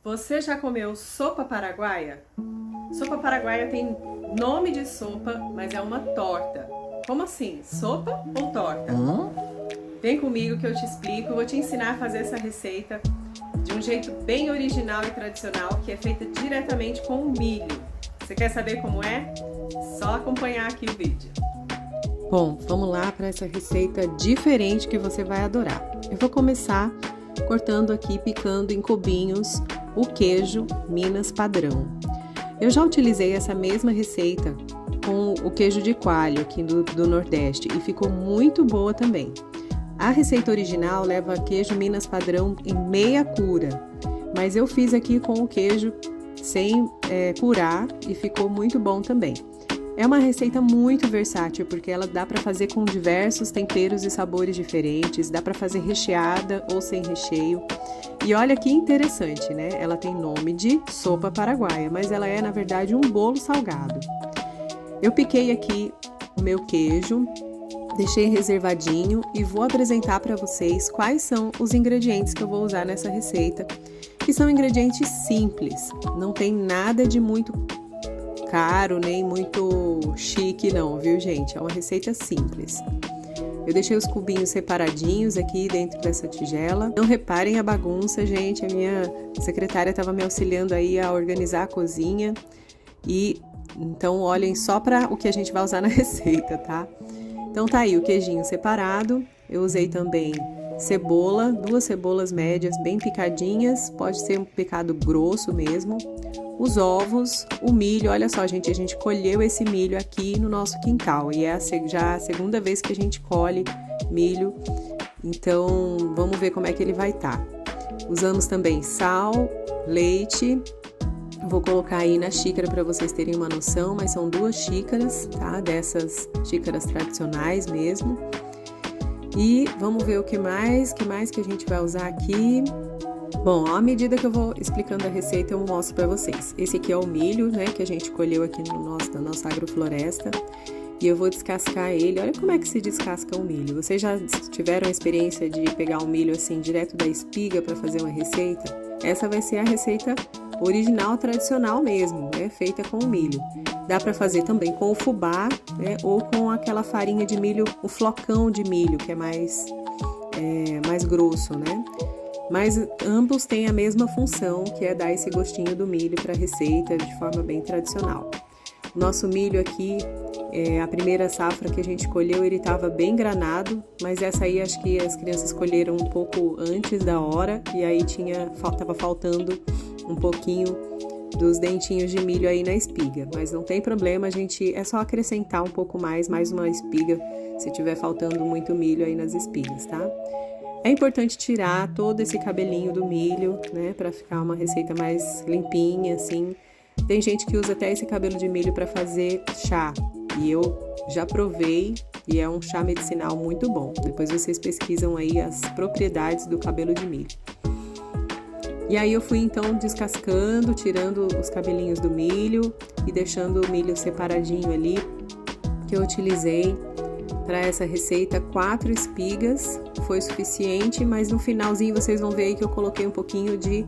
Você já comeu sopa paraguaia? Sopa paraguaia tem nome de sopa, mas é uma torta. Como assim? Sopa ou torta? Vem comigo que eu te explico, vou te ensinar a fazer essa receita de um jeito bem original e tradicional, que é feita diretamente com o milho. Você quer saber como é? Só acompanhar aqui o vídeo. Bom, vamos lá para essa receita diferente que você vai adorar. Eu vou começar cortando aqui, picando em cubinhos, o queijo Minas padrão. Eu já utilizei essa mesma receita com o queijo de coalho aqui do Nordeste e ficou muito boa também. A receita original leva queijo Minas padrão em meia cura, mas eu fiz aqui com o queijo sem curar e ficou muito bom também. É uma receita muito versátil porque ela dá para fazer com diversos temperos e sabores diferentes, dá para fazer recheada ou sem recheio. E olha que interessante, né? Ela tem nome de sopa paraguaia, mas ela é na verdade um bolo salgado. Eu piquei aqui o meu queijo, deixei reservadinho e vou apresentar para vocês quais são os ingredientes que eu vou usar nessa receita, que são ingredientes simples, não tem nada de muito caro, nem muito chique não, viu gente? É uma receita simples. Eu deixei os cubinhos separadinhos aqui dentro dessa tigela. Não reparem a bagunça, gente, a minha secretária estava me auxiliando aí a organizar a cozinha. E então olhem só para o que a gente vai usar na receita, tá? Então tá aí o queijinho separado. Eu usei também cebola, 2 cebolas médias bem picadinhas, pode ser um picado grosso mesmo. Os ovos, o milho, olha só gente, a gente colheu esse milho aqui no nosso quintal e é já a segunda vez que a gente colhe milho, então vamos ver como é que ele vai estar. Usamos também sal, leite, vou colocar aí na xícara para vocês terem uma noção, mas são 2 xícaras, tá? Dessas xícaras tradicionais mesmo. E vamos ver o que mais que a gente vai usar aqui. Bom, à medida que eu vou explicando a receita, eu mostro para vocês. Esse aqui é o milho, né, que a gente colheu aqui na nossa agrofloresta. E eu vou descascar ele. Olha como é que se descasca o milho. Vocês já tiveram a experiência de pegar o milho assim, direto da espiga para fazer uma receita? Essa vai ser a receita original, tradicional mesmo, né, feita com o milho. Dá para fazer também com o fubá, né, ou com aquela farinha de milho, o flocão de milho, que é mais grosso, né? Mas ambos têm a mesma função, que é dar esse gostinho do milho para a receita de forma bem tradicional. Nosso milho aqui, a primeira safra que a gente colheu, ele estava bem granado, mas essa aí acho que as crianças colheram um pouco antes da hora e aí estava faltando um pouquinho dos dentinhos de milho aí na espiga. Mas não tem problema, é só acrescentar um pouco mais uma espiga, se tiver faltando muito milho aí nas espigas, tá? É importante tirar todo esse cabelinho do milho, né, para ficar uma receita mais limpinha, assim. Tem gente que usa até esse cabelo de milho para fazer chá, e eu já provei e é um chá medicinal muito bom. Depois vocês pesquisam aí as propriedades do cabelo de milho. E aí eu fui então descascando, tirando os cabelinhos do milho e deixando o milho separadinho ali, que eu utilizei para essa receita 4 espigas, foi suficiente, mas no finalzinho vocês vão ver aí que eu coloquei um pouquinho de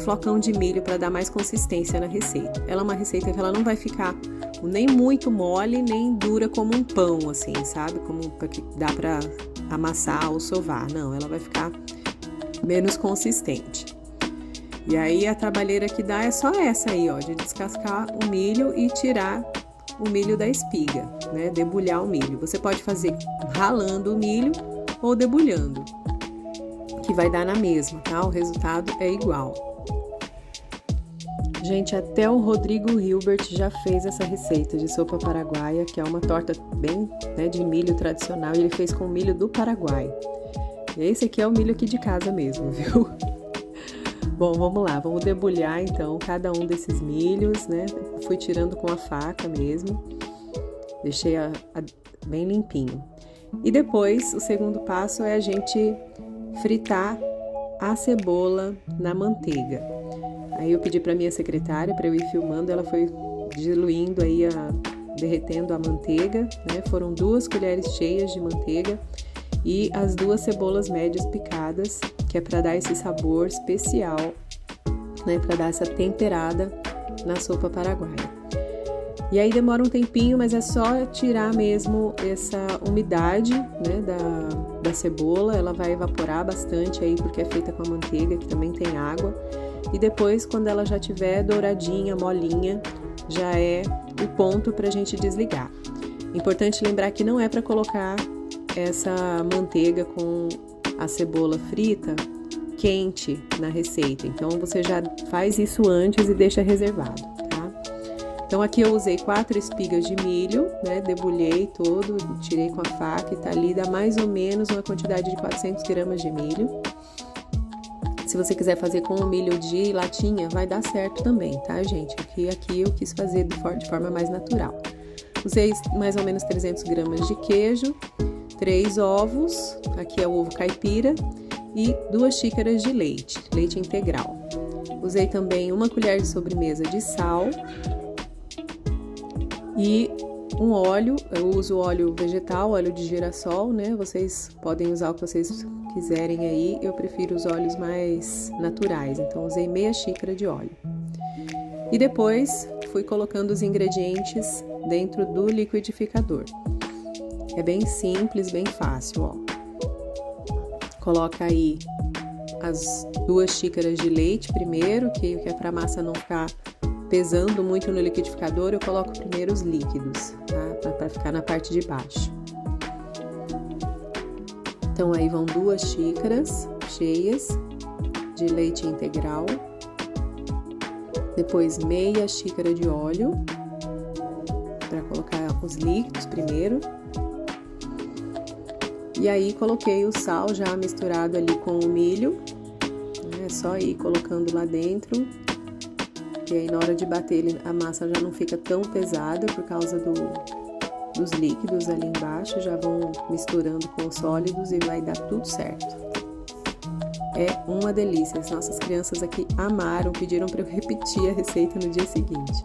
flocão de milho para dar mais consistência na receita. Ela é uma receita que ela não vai ficar nem muito mole, nem dura como um pão, assim, sabe? Como que dá para amassar ou sovar. Não, ela vai ficar menos consistente. E aí a trabalheira que dá é só essa aí, ó, de descascar o milho e tirar o milho da espiga, né? Debulhar o milho. Você pode fazer ralando o milho ou debulhando, que vai dar na mesma, tá? O resultado é igual. Gente, até o Rodrigo Hilbert já fez essa receita de sopa paraguaia, que é uma torta bem, né, de milho tradicional, e ele fez com milho do Paraguai. E esse aqui é o milho aqui de casa mesmo, viu? Bom, vamos lá, vamos debulhar então cada um desses milhos, né? Fui tirando com a faca mesmo, deixei bem limpinho. E depois, o segundo passo é a gente fritar a cebola na manteiga. Aí eu pedi para minha secretária para eu ir filmando, ela foi diluindo aí, derretendo a manteiga, né? Foram 2 colheres cheias de manteiga e as 2 cebolas médias picadas, que é para dar esse sabor especial né, para dar essa temperada na sopa paraguaia. E aí demora um tempinho, mas é só tirar mesmo essa umidade, né, da cebola. Ela vai evaporar bastante aí, porque é feita com a manteiga, que também tem água. E depois, quando ela já tiver douradinha, molinha, já é o ponto pra gente desligar. Importante lembrar que não é para colocar essa manteiga com a cebola frita quente na receita. Então, você já faz isso antes e deixa reservado, tá? Então, aqui eu usei 4 espigas de milho, né? Debulhei todo, tirei com a faca e tá ali, dá mais ou menos uma quantidade de 400 gramas de milho. Se você quiser fazer com o milho de latinha, vai dar certo também, tá, gente? Aqui eu quis fazer de forma mais natural. Usei mais ou menos 300 gramas de queijo, 3 ovos, aqui é o ovo caipira, e 2 xícaras de leite integral. Usei também 1 colher de sobremesa de sal e um óleo. Eu uso óleo vegetal, óleo de girassol, né? Vocês podem usar o que vocês quiserem aí. Eu prefiro os óleos mais naturais, então usei meia xícara de óleo. E depois fui colocando os ingredientes dentro do liquidificador. É bem simples, bem fácil, ó. Coloca aí as 2 xícaras de leite primeiro, que é para a massa não ficar pesando muito no liquidificador. Eu coloco primeiro os líquidos, tá? Para ficar na parte de baixo. Então aí vão 2 xícaras cheias de leite integral. Depois meia xícara de óleo, para colocar os líquidos primeiro. E aí coloquei o sal já misturado ali com o milho, é só ir colocando lá dentro, e aí na hora de bater a massa já não fica tão pesada por causa dos líquidos ali embaixo, já vão misturando com os sólidos e vai dar tudo certo. É uma delícia, as nossas crianças aqui amaram, pediram para eu repetir a receita no dia seguinte.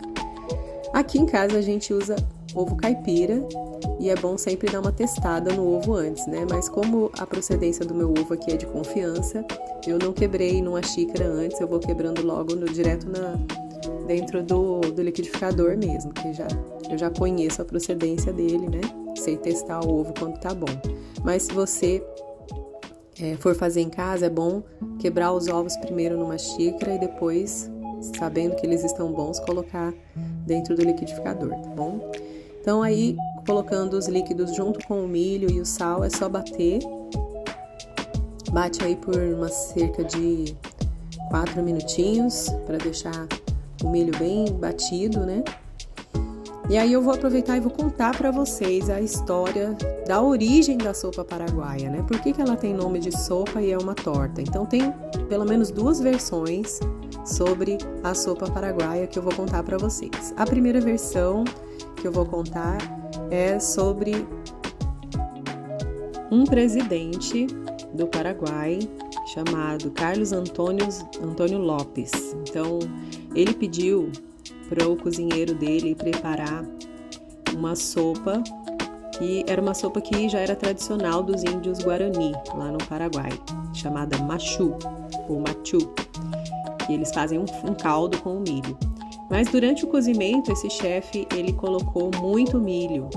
Aqui em casa a gente usa ovo caipira e é bom sempre dar uma testada no ovo antes, né? Mas como a procedência do meu ovo aqui é de confiança, eu não quebrei numa xícara antes, eu vou quebrando logo direto dentro do liquidificador mesmo, que eu já conheço a procedência dele, né? Sei testar o ovo quando tá bom. Mas se você for fazer em casa, é bom quebrar os ovos primeiro numa xícara e depois, sabendo que eles estão bons, colocar dentro do liquidificador, tá bom? Então aí, colocando os líquidos junto com o milho e o sal, é só bater. Bate aí por cerca de 4 minutinhos, para deixar o milho bem batido, né? E aí eu vou aproveitar e vou contar para vocês a história da origem da sopa paraguaia, né? Por que ela tem nome de sopa e é uma torta? Então tem pelo menos 2 versões sobre a sopa paraguaia que eu vou contar para vocês. A primeira versão que eu vou contar é sobre um presidente do Paraguai chamado Carlos Antônio Lopes. Então, ele pediu para o cozinheiro dele preparar uma sopa que era uma sopa que já era tradicional dos índios Guarani, lá no Paraguai, chamada machu, ou machu, e eles fazem um caldo com o milho. Mas durante o cozimento, esse chefe, ele colocou muito milho.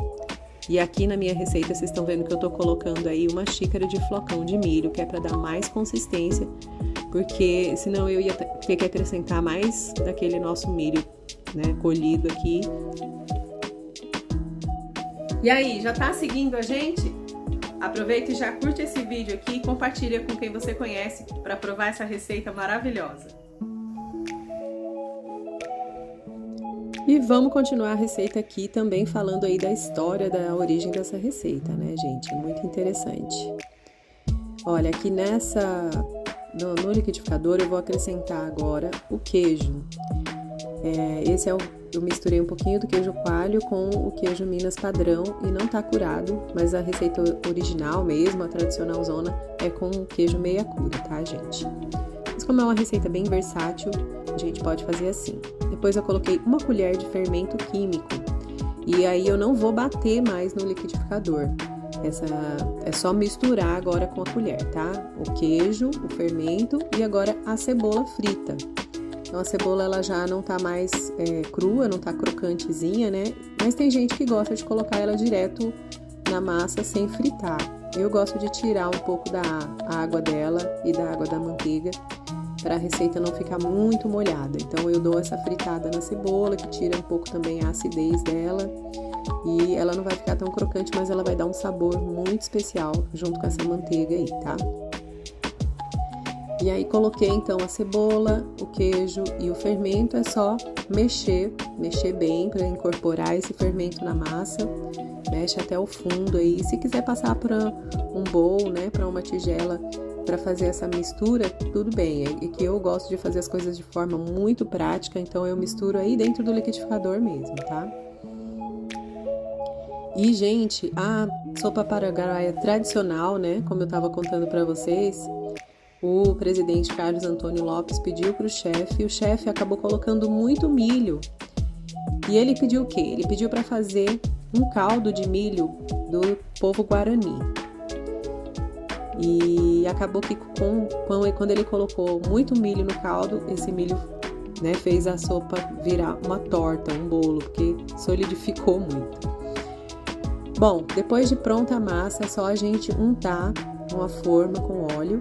E aqui na minha receita, vocês estão vendo que eu tô colocando aí 1 xícara de flocão de milho, que é para dar mais consistência, porque senão eu ia ter que acrescentar mais daquele nosso milho, né, colhido aqui. E aí, já tá seguindo a gente? Aproveita e já curte esse vídeo aqui e compartilha com quem você conhece para provar essa receita maravilhosa. E vamos continuar a receita aqui também falando aí da história, da origem dessa receita, né, gente? Muito interessante. Olha, aqui no liquidificador eu vou acrescentar agora o queijo. Eu misturei um pouquinho do queijo coalho com o queijo Minas padrão e não tá curado, mas a receita original mesmo, a tradicional zona, é com queijo meia cura, tá, gente? Mas como é uma receita bem versátil, a gente pode fazer assim. Depois eu coloquei 1 colher de fermento químico e aí eu não vou bater mais no liquidificador. É só misturar agora com a colher, tá? O queijo, o fermento e agora a cebola frita. Então a cebola ela já não tá mais crua, não tá crocantezinha, né? Mas tem gente que gosta de colocar ela direto na massa sem fritar. Eu gosto de tirar um pouco da água dela e da água da manteiga para a receita não ficar muito molhada. Então eu dou essa fritada na cebola, que tira um pouco também a acidez dela. E ela não vai ficar tão crocante, mas ela vai dar um sabor muito especial junto com essa manteiga aí, tá? E aí coloquei então a cebola, o queijo e o fermento. É só mexer bem para incorporar esse fermento na massa. Mexe até o fundo aí. Se quiser passar para um bowl, né, para uma tigela para fazer essa mistura, tudo bem. É que eu gosto de fazer as coisas de forma muito prática, então eu misturo aí dentro do liquidificador mesmo, tá? E, gente, a sopa paraguaia tradicional, né, como eu tava contando para vocês, o presidente Carlos Antônio Lopes pediu pro chefe, e o chefe acabou colocando muito milho. E ele pediu o quê? Ele pediu para fazer um caldo de milho do povo Guarani. E acabou que quando ele colocou muito milho no caldo, esse milho, né, fez a sopa virar uma torta, um bolo, porque solidificou muito. Bom, depois de pronta a massa, é só a gente untar uma forma com óleo.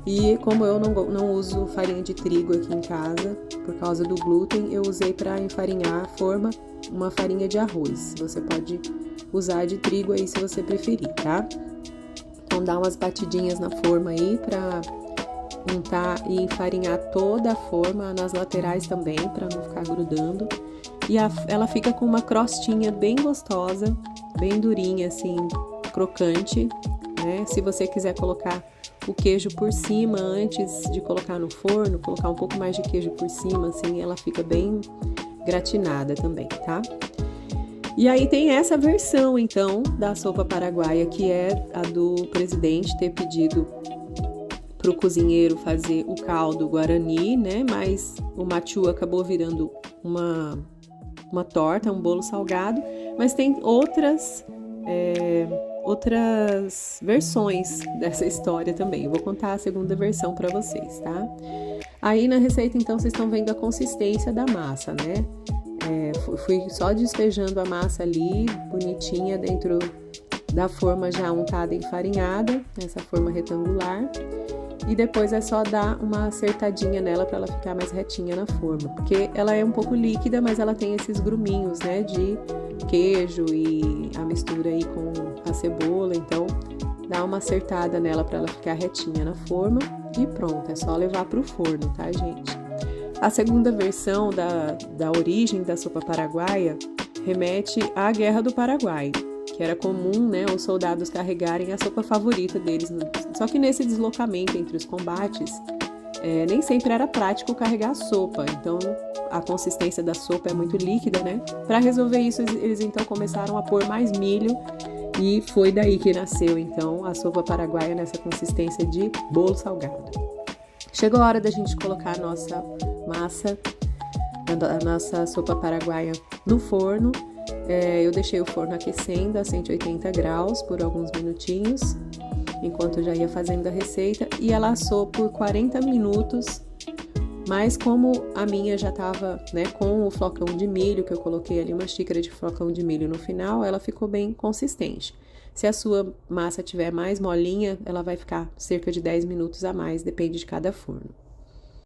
E como eu não uso farinha de trigo aqui em casa, por causa do glúten, eu usei para enfarinhar a forma uma farinha de arroz. Você pode usar de trigo aí se você preferir, tá? Então dá umas batidinhas na forma aí para untar e enfarinhar toda a forma, nas laterais também, para não ficar grudando. E ela fica com uma crostinha bem gostosa, bem durinha assim, crocante, né? Se você quiser colocar o queijo por cima antes de colocar no forno, colocar um pouco mais de queijo por cima, assim, ela fica bem gratinada também, tá? E aí tem essa versão, então, da sopa paraguaia, que é a do presidente ter pedido pro cozinheiro fazer o caldo guarani, né? Mas o machu acabou virando uma torta, um bolo salgado, mas tem outras versões dessa história também. Eu vou contar a segunda versão para vocês, tá? Aí na receita, então, vocês estão vendo a consistência da massa, né? Fui só despejando a massa ali, bonitinha, dentro da forma já untada e enfarinhada, essa forma retangular. E depois é só dar uma acertadinha nela para ela ficar mais retinha na forma. Porque ela é um pouco líquida, mas ela tem esses gruminhos, né, de queijo e a mistura aí com a cebola. Então, dá uma acertada nela para ela ficar retinha na forma. E pronto, é só levar para o forno, tá, gente? A segunda versão da origem da sopa paraguaia remete à Guerra do Paraguai, que era comum, né, os soldados carregarem a sopa favorita deles. Só que nesse deslocamento entre os combates, nem sempre era prático carregar a sopa. Então, a consistência da sopa é muito líquida, né? Para resolver isso, eles então começaram a pôr mais milho e foi daí que nasceu, então, a sopa paraguaia nessa consistência de bolo salgado. Chegou a hora da gente colocar a nossa massa, a nossa sopa paraguaia no forno. Eu deixei o forno aquecendo a 180 graus por alguns minutinhos, enquanto eu já ia fazendo a receita, e ela assou por 40 minutos, mas como a minha já estava, né, com o flocão de milho, que eu coloquei ali uma xícara de flocão de milho no final, ela ficou bem consistente. Se a sua massa tiver mais molinha, ela vai ficar cerca de 10 minutos a mais, depende de cada forno.